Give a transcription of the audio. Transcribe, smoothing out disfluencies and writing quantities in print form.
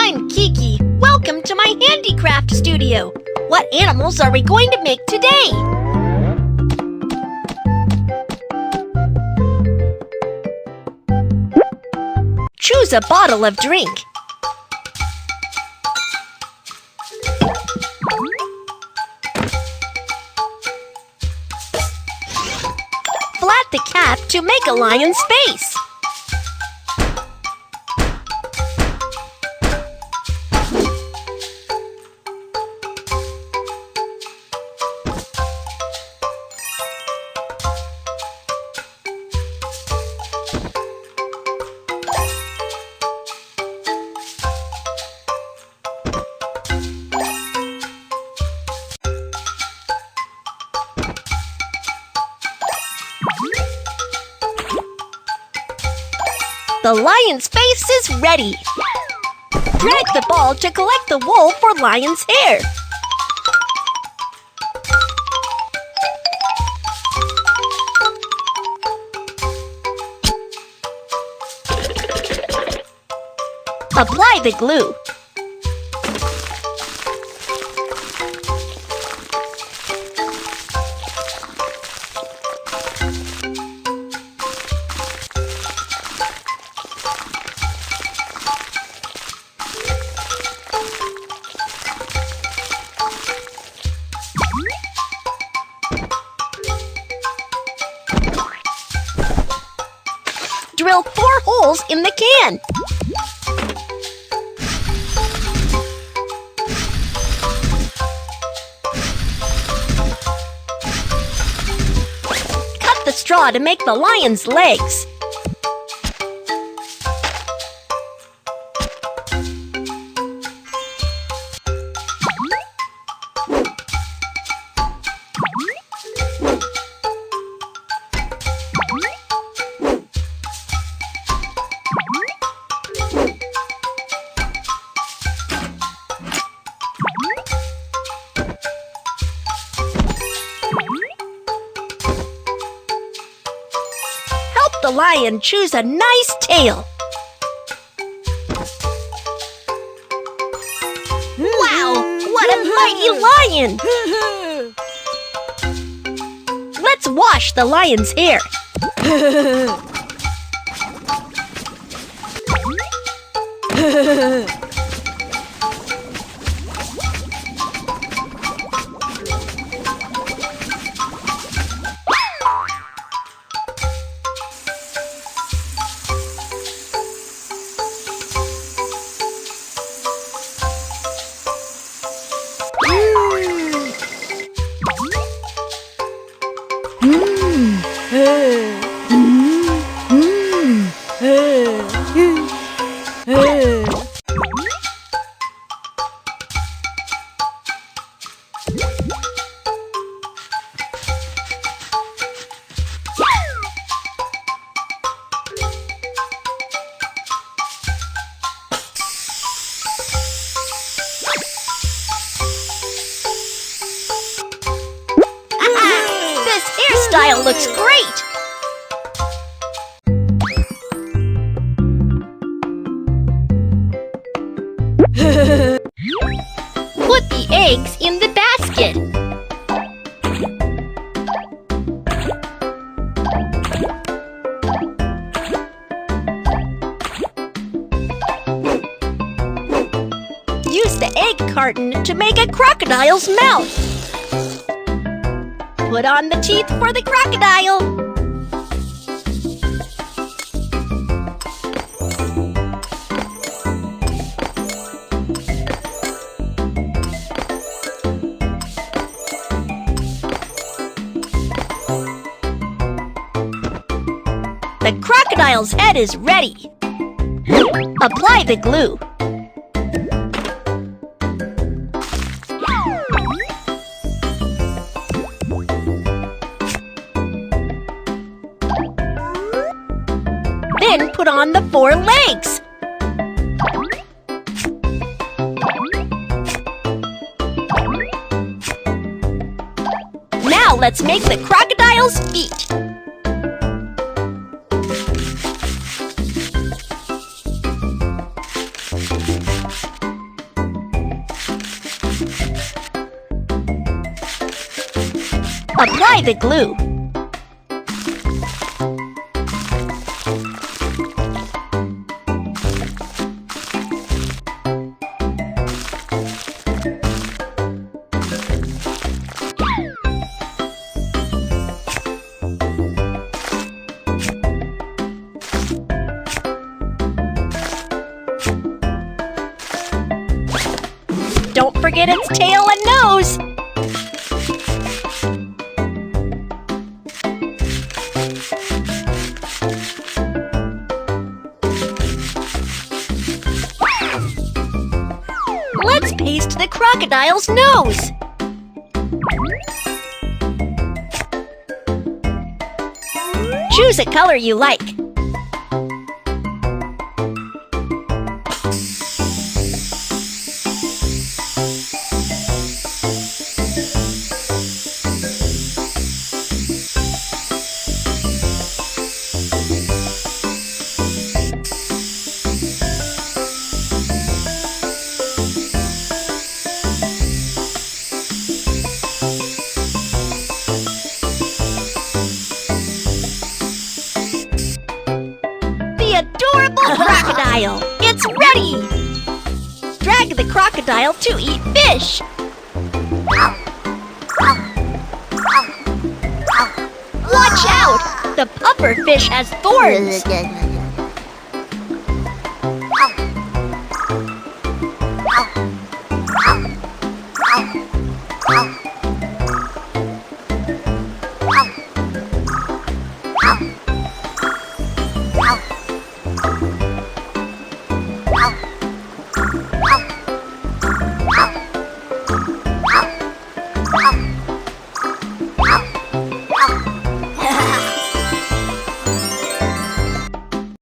I'm Kiki. Welcome to my handicraft studio. What animals are we going to make today? Choose a bottle of drink. Flat the cap to make a lion's face. The lion's face is ready. Drag the ball to collect the wool for lion's hair. Apply the glue. Drill 4 holes in the can. Cut the straw to make the lion's legs. The lion choose a nice tail. Wow, what a mighty lion! Let's wash the lion's hair. Style looks great! Put the eggs in the basket. Use the egg carton to make a crocodile's mouth. Put on the teeth for the crocodile. The crocodile's head is ready. Apply the glue. Then put on the 4 legs. Now let's make the crocodile's feet. Apply the glue. Don't forget its tail and nose! Let's paste the crocodile's nose! Choose a color you like. Adorable crocodile! It's ready! Drag the crocodile to eat fish! Watch out! The puffer fish has thorns! Ow!